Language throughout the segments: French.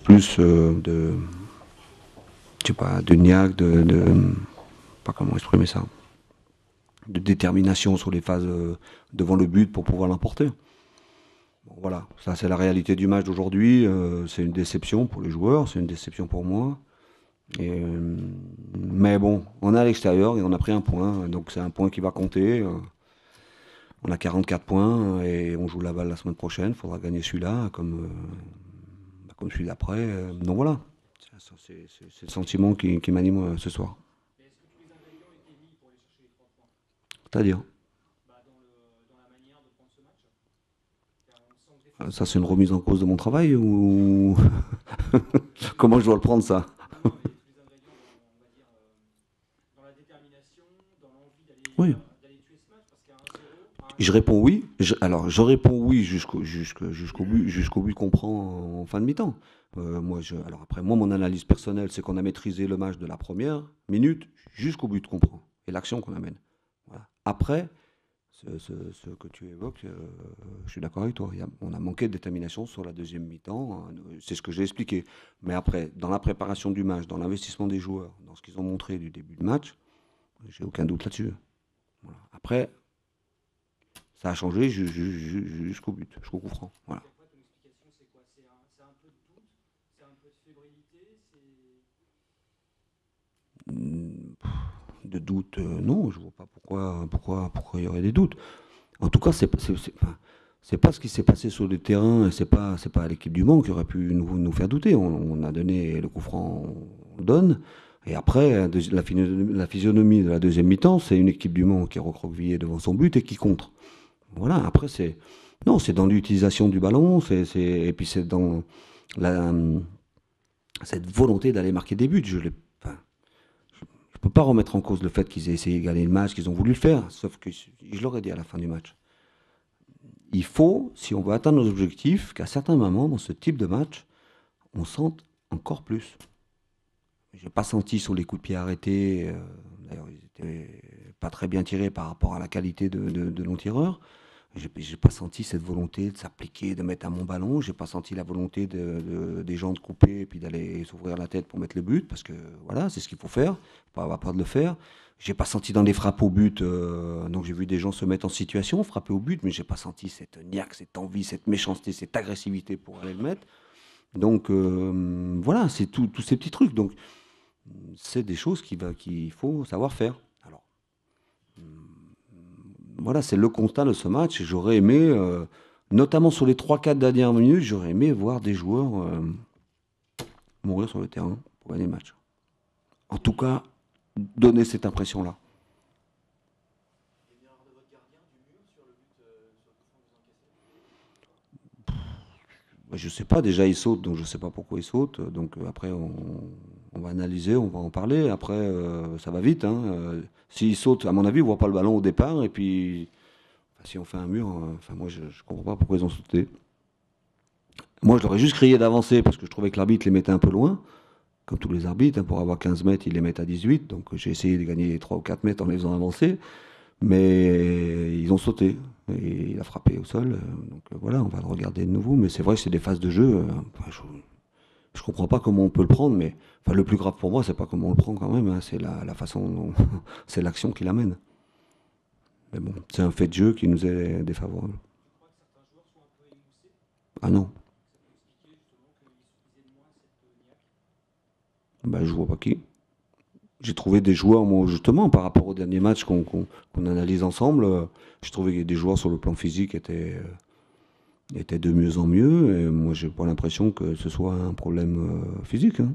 plus je sais pas, de niaque, pas comment exprimer ça, de détermination sur les phases devant le but pour pouvoir l'emporter. Bon, voilà, ça c'est la réalité du match d'aujourd'hui. C'est une déception pour les joueurs, c'est une déception pour moi. Mais bon, on est à l'extérieur et on a pris un point, donc c'est un point qui va compter. On a 44 points et on joue Laval la semaine prochaine. Il faudra gagner celui-là comme celui d'après. Donc voilà, c'est le sentiment qui m'anime ce soir. Mais est-ce que tous les ingrédients étaient mis pour aller chercher les 3 points? C'est-à-dire, Dans la manière de prendre ce match? On sent que ça c'est une défensivement, remise en cause de mon travail ou comment je dois le prendre ça? non, non, mais tous les ingrédients on va dire, dans la détermination, dans l'envie Oui. d'aller tuer ce match, parce qu'à 1-0, Je réponds oui. Alors, je réponds oui jusqu'au but qu'on prend en fin de mi-temps. Alors après, moi, mon analyse personnelle, c'est qu'on a maîtrisé le match de la première minute jusqu'au but qu'on prend et l'action qu'on amène. Voilà. Après, ce que tu évoques, je suis d'accord avec toi. On a manqué de détermination sur la deuxième mi-temps. C'est ce que j'ai expliqué. Mais après, dans la préparation du match, dans l'investissement des joueurs, dans ce qu'ils ont montré du début de match, j'ai aucun doute là-dessus. Voilà. Après, ça a changé jusqu'au but, jusqu'au coup franc. Voilà. après, ton explication, c'est quoi? C'est un peu de doute, c'est un peu de fébrilité, c'est... De doute, non, je vois pas pourquoi il y aurait des doutes. En tout cas, c'est pas ce qui s'est passé sur le terrain, et c'est pas l'équipe du Mans qui aurait pu nous faire douter. On a donné le coup franc, on donne. Et après, la physionomie de la deuxième mi-temps, c'est une équipe du Mans qui est recroquevillée devant son but et qui contre. Voilà, après, non, c'est dans l'utilisation du ballon, et puis c'est dans la, cette volonté d'aller marquer des buts. Enfin, je peux pas remettre en cause le fait qu'ils aient essayé de gagner le match, qu'ils ont voulu le faire, sauf que je l'aurais dit à la fin du match. Il faut, si on veut atteindre nos objectifs, qu'à certains moments, dans ce type de match, on sente encore plus. J'ai pas senti sur les coups de pied arrêtés, d'ailleurs ils étaient pas très bien tirés par rapport à la qualité de nos tireurs. J'ai pas senti cette volonté de s'appliquer, de mettre à mon ballon. J'ai pas senti la volonté des gens de couper et puis d'aller s'ouvrir la tête pour mettre le but, parce que voilà, c'est ce qu'il faut faire. Pas avoir peur de le faire. J'ai pas senti dans les frappes au but. Donc j'ai vu des gens se mettre en situation, frapper au but, mais j'ai pas senti cette niaque, cette envie, cette méchanceté, cette agressivité pour aller le mettre. Donc voilà, c'est tous ces petits trucs. Donc c'est des choses qu'il faut savoir faire. Alors voilà, c'est le constat de ce match. J'aurais aimé, notamment sur les 3-4 dernières minutes, j'aurais aimé voir des joueurs mourir sur le terrain pour gagner le match. En tout cas, donner cette impression-là. Et l'erreur de votre gardien, du mur, sur le but, sur le coup franc que vous encaissez? Je sais pas, déjà il saute, donc je sais pas pourquoi il saute. Donc après, on va analyser, on va en parler. Après, ça va vite. Hein. S'il saute, à mon avis, il voit pas le ballon au départ. Et puis, enfin, si on fait un mur, enfin, moi je comprends pas pourquoi ils ont sauté. Moi, je leur ai juste crié d'avancer parce que je trouvais que l'arbitre les mettait un peu loin. Comme tous les arbitres, hein, pour avoir 15 mètres, ils les mettent à 18. Donc j'ai essayé de gagner 3 ou 4 mètres en les faisant avancer. Mais ils ont sauté. Et il a frappé au sol. Donc voilà, on va le regarder de nouveau. Mais c'est vrai que c'est des phases de jeu. Enfin, je comprends pas comment on peut le prendre. Mais enfin, le plus grave pour moi, c'est pas comment on le prend quand même. Hein, c'est la façon dont c'est l'action qui l'amène. Mais bon, c'est un fait de jeu qui nous est défavorable. Tu crois que certains joueurs sont un peu émoussés? Ah non, Ça peut expliquer justement qu'ils aient moins cette niaque? bah, je vois pas qui. J'ai trouvé des joueurs, moi, justement, par rapport au dernier match qu'on analyse ensemble, j'ai trouvé que des joueurs sur le plan physique étaient de mieux en mieux. Et moi, j'ai pas l'impression que ce soit un problème physique. Hein.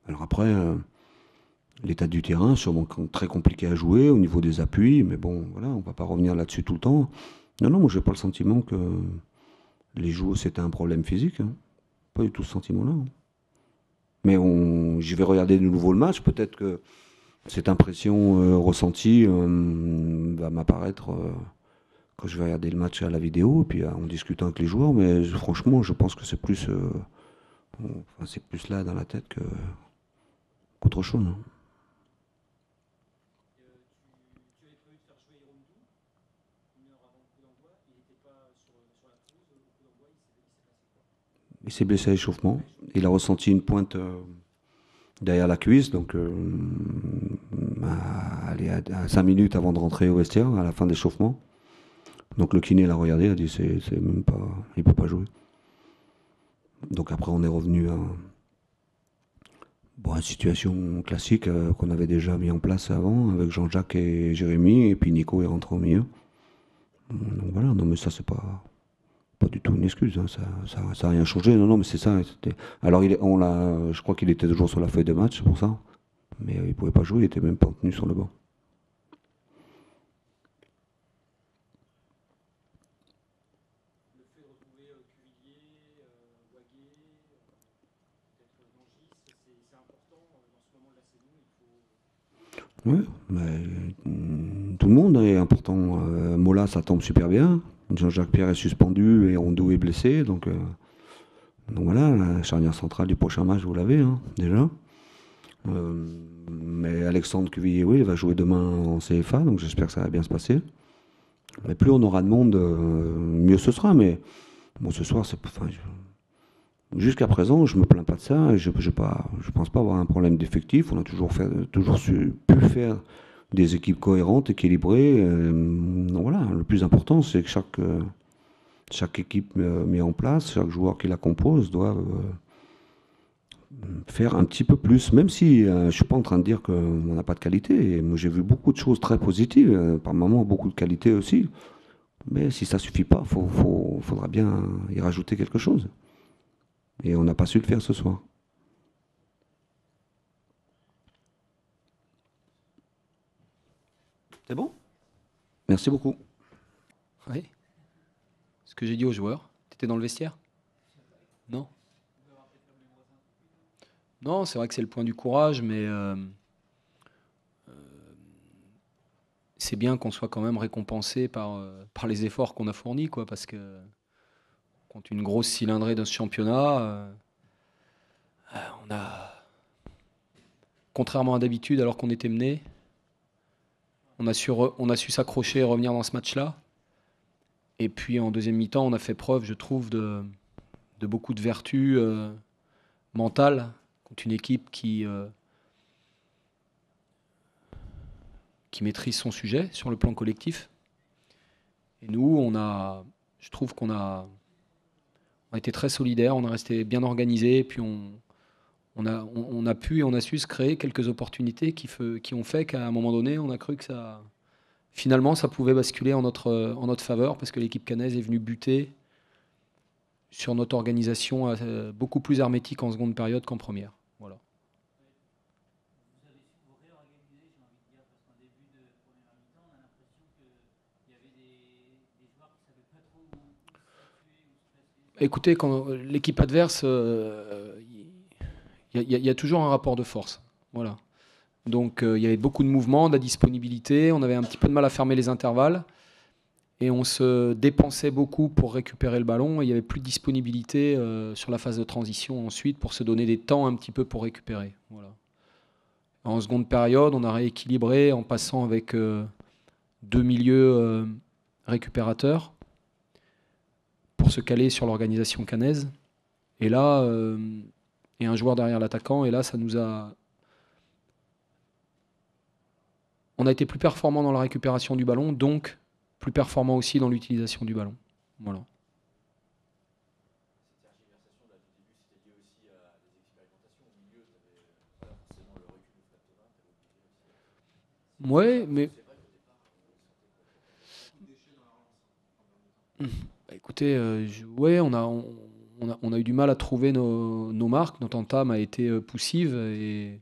Alors après, l'état du terrain, sûrement très compliqué à jouer au niveau des appuis, mais bon, voilà, on va pas revenir là-dessus tout le temps. Non, non, moi, j'ai pas le sentiment que les joueurs, c'était un problème physique. Hein. Pas du tout ce sentiment-là. Hein. Mais j'y vais regarder de nouveau le match. Peut-être que cette impression ressentie va m'apparaître quand je vais regarder le match à la vidéo, et puis en discutant avec les joueurs. Mais franchement, je pense que enfin, c'est plus là dans la tête qu'autre chose. Hein. Et, tu avais prévu de faire jouer Romdou 1 heure avant le coup d'envoi. Il n'était pas sur la pelouse au coup d'envoi. Il s'est passé quoi? Il s'est blessé à l'échauffement. Il a ressenti une pointe derrière la cuisse, donc allez, à 5 minutes avant de rentrer au vestiaire, à la fin de l'échauffement. Donc le kiné l'a regardé, il a dit c'est même pas, il peut pas jouer. Donc après on est revenu à bon, une situation classique qu'on avait déjà mis en place avant avec Jean-Jacques et Jérémy, et puis Nico est rentré au milieu. Donc voilà, non mais ça c'est pas du tout une excuse, hein, ça a rien changé, non, non, mais c'est ça. Alors je crois qu'il était toujours sur la feuille de match, c'est pour ça, mais il pouvait pas jouer, il était même pas tenu sur le banc. Le fait de retrouver Cuvillier, Wagué, peut-être Nangis, c'est important dans ce moment de la saison. Il faut. Oui, mais tout le monde est important. Mola, ça tombe super bien. Jean-Jacques Pierre est suspendu et Rondeau est blessé, donc voilà, la charnière centrale du prochain match, vous l'avez hein, déjà. Mais Alexandre Cuvillier, oui, il va jouer demain en CFA, donc j'espère que ça va bien se passer. Mais plus on aura de monde, mieux ce sera. Mais bon, ce soir, jusqu'à présent, je me plains pas de ça. Je pense pas avoir un problème d'effectif. On a toujours pu faire des équipes cohérentes, équilibrées. Donc voilà, le plus important, c'est que chaque équipe met en place, chaque joueur qui la compose doit faire un petit peu plus, même si je ne suis pas en train de dire qu'on n'a pas de qualité. Et moi, j'ai vu beaucoup de choses très positives, par moments beaucoup de qualité aussi. Mais si ça ne suffit pas, faudra bien y rajouter quelque chose. Et on n'a pas su le faire ce soir. C'est bon? Merci beaucoup. Oui. Ce que j'ai dit aux joueurs. T'étais dans le vestiaire? Non. Non, c'est vrai que c'est le point du courage, mais c'est bien qu'on soit quand même récompensé par les efforts qu'on a fournis, quoi, parce que contre une grosse cylindrée de ce championnat, on a, contrairement à d'habitude, alors qu'on était mené, on a su s'accrocher et revenir dans ce match-là. Et puis en deuxième mi-temps, on a fait preuve, je trouve, de beaucoup de vertus mentales contre une équipe qui maîtrise son sujet sur le plan collectif. Et nous, je trouve on a été très solidaires, on a resté bien organisés, et puis on a pu et on a su se créer quelques opportunités qui ont fait qu'à un moment donné, on a cru que finalement, ça pouvait basculer en notre faveur, parce que l'équipe caennaise est venue buter sur notre organisation beaucoup plus hermétique en seconde période qu'en première. Voilà. Écoutez, quand l'équipe adverse, il y a toujours un rapport de force. Voilà. Donc il y avait beaucoup de mouvements, de la disponibilité, on avait un petit peu de mal à fermer les intervalles et on se dépensait beaucoup pour récupérer le ballon et il n'y avait plus de disponibilité sur la phase de transition ensuite pour se donner des temps un petit peu pour récupérer. Voilà. En seconde période, on a rééquilibré en passant avec deux milieux récupérateurs pour se caler sur l'organisation caennaise. Et là, et un joueur derrière l'attaquant, et là, on a été plus performant dans la récupération du ballon, donc plus performant aussi dans l'utilisation du ballon. Voilà. Ouais, mais bah, écoutez, ouais, on a eu du mal à trouver nos marques. Notre entame a été poussive et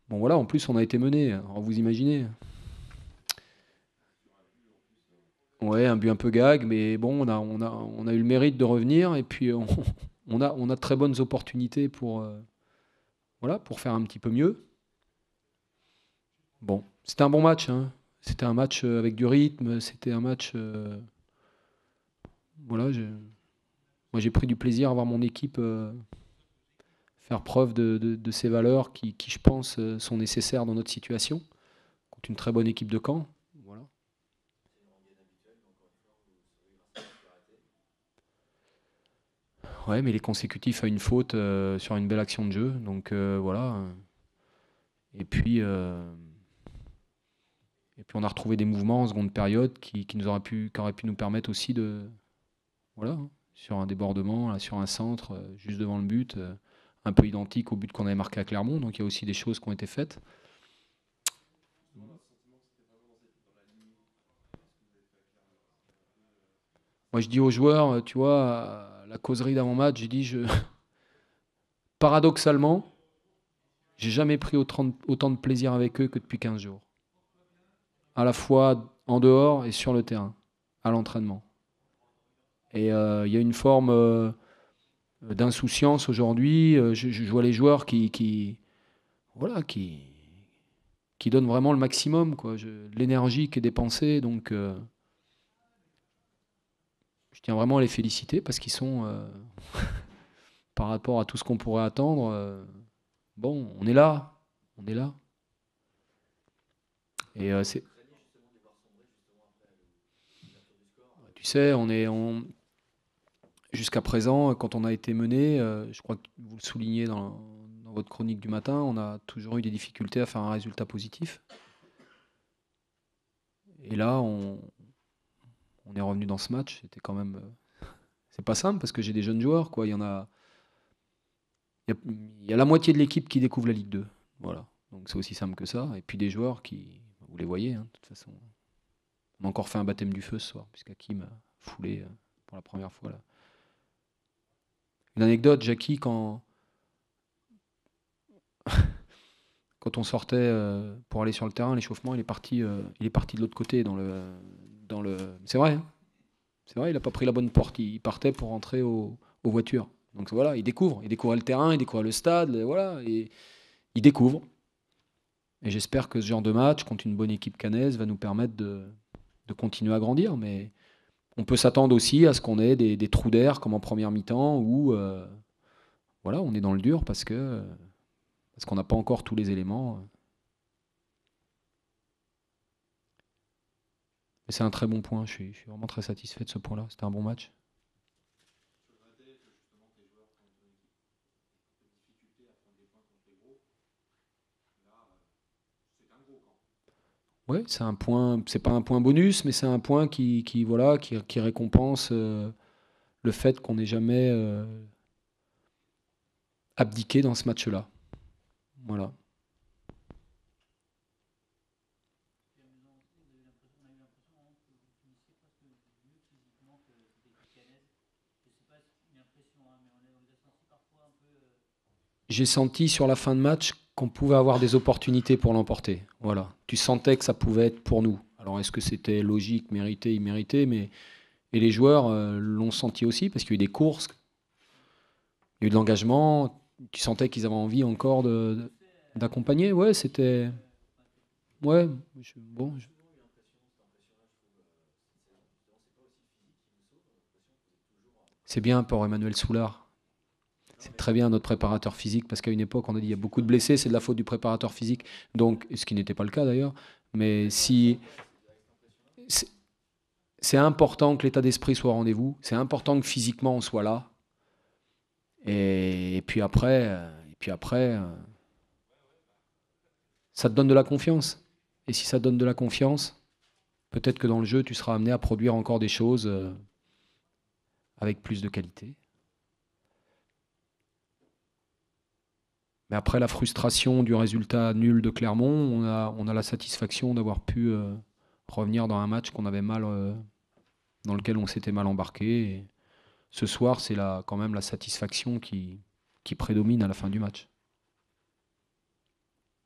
bon voilà. En plus, on a été mené. Alors, vous imaginez. Ouais, un but un peu gag, mais bon, on a eu le mérite de revenir et puis on a de très bonnes opportunités voilà, pour faire un petit peu mieux. Bon, c'était un bon match, hein. C'était un match avec du rythme. C'était un match. Voilà, moi j'ai pris du plaisir à voir mon équipe faire preuve de ces valeurs qui, je pense, sont nécessaires dans notre situation, contre une très bonne équipe de Caen. Voilà. Ouais, mais il est consécutif à une faute sur une belle action de jeu. Donc voilà. Et puis, euh, et puis on a retrouvé des mouvements en seconde période qui auraient pu nous permettre aussi de. Voilà, hein, sur un débordement, là, sur un centre, juste devant le but, un peu identique au but qu'on avait marqué à Clermont. Donc il y a aussi des choses qui ont été faites. Moi je dis aux joueurs, tu vois, à la causerie d'avant-match, j'ai dit, paradoxalement, j'ai jamais pris autant de plaisir avec eux que depuis 15 jours. À la fois en dehors et sur le terrain, à l'entraînement. Et il y a une forme d'insouciance aujourd'hui. Je vois les joueurs voilà, qui donnent vraiment le maximum, quoi. L'énergie qui est dépensée, donc je tiens vraiment à les féliciter parce qu'ils sont, par rapport à tout ce qu'on pourrait attendre, bon, on est là, on est là. Et tu sais, jusqu'à présent, quand on a été mené, je crois que vous le soulignez dans votre chronique du matin, on a toujours eu des difficultés à faire un résultat positif. Et là, on est revenu dans ce match. C'était quand même, c'est pas simple parce que j'ai des jeunes joueurs, quoi. Il y a la moitié de l'équipe qui découvre la Ligue 2. Voilà. Donc c'est aussi simple que ça. Et puis des joueurs vous les voyez, hein, de toute façon. On a encore fait un baptême du feu ce soir, puisqu'Hakim a foulé pour la première fois là. Une anecdote, Jackie, quand on sortait pour aller sur le terrain, l'échauffement, il est parti de l'autre côté dans le. C'est vrai, hein. C'est vrai, il n'a pas pris la bonne porte. Il partait pour rentrer aux voitures. Donc voilà, il découvre le terrain, il découvre le stade, voilà, et il découvre. Et j'espère que ce genre de match contre une bonne équipe cannaise va nous permettre de continuer à grandir. Mais on peut s'attendre aussi à ce qu'on ait des trous d'air comme en première mi-temps où voilà, on est dans le dur parce qu'on n'a pas encore tous les éléments. Mais c'est un très bon point. Je suis vraiment très satisfait de ce point-là. C'était un bon match. Ouais, c'est un point. C'est pas un point bonus, mais c'est un point voilà, qui récompense le fait qu'on n'ait jamais abdiqué dans ce match-là. Voilà. J'ai senti sur la fin de match qu'on pouvait avoir des opportunités pour l'emporter. Voilà. Tu sentais que ça pouvait être pour nous. Alors est-ce que c'était logique, mérité, immérité, mais et les joueurs l'ont senti aussi parce qu'il y a eu des courses, il y a eu de l'engagement. Tu sentais qu'ils avaient envie encore d'accompagner. Ouais, c'était. Ouais. Bon. C'est bien pour Emmanuel Soulard. C'est très bien notre préparateur physique parce qu'à une époque on a dit il y a beaucoup de blessés, c'est de la faute du préparateur physique. Donc, ce qui n'était pas le cas d'ailleurs. Mais si c'est c'est important que l'état d'esprit soit au rendez-vous, c'est important que physiquement on soit là. Et puis après, ça te donne de la confiance. Et si ça te donne de la confiance, peut-être que dans le jeu tu seras amené à produire encore des choses avec plus de qualité. Mais après la frustration du résultat nul de Clermont, on a la satisfaction d'avoir pu revenir dans un match dans lequel on s'était mal embarqué. Et ce soir, c'est quand même la satisfaction qui prédomine à la fin du match.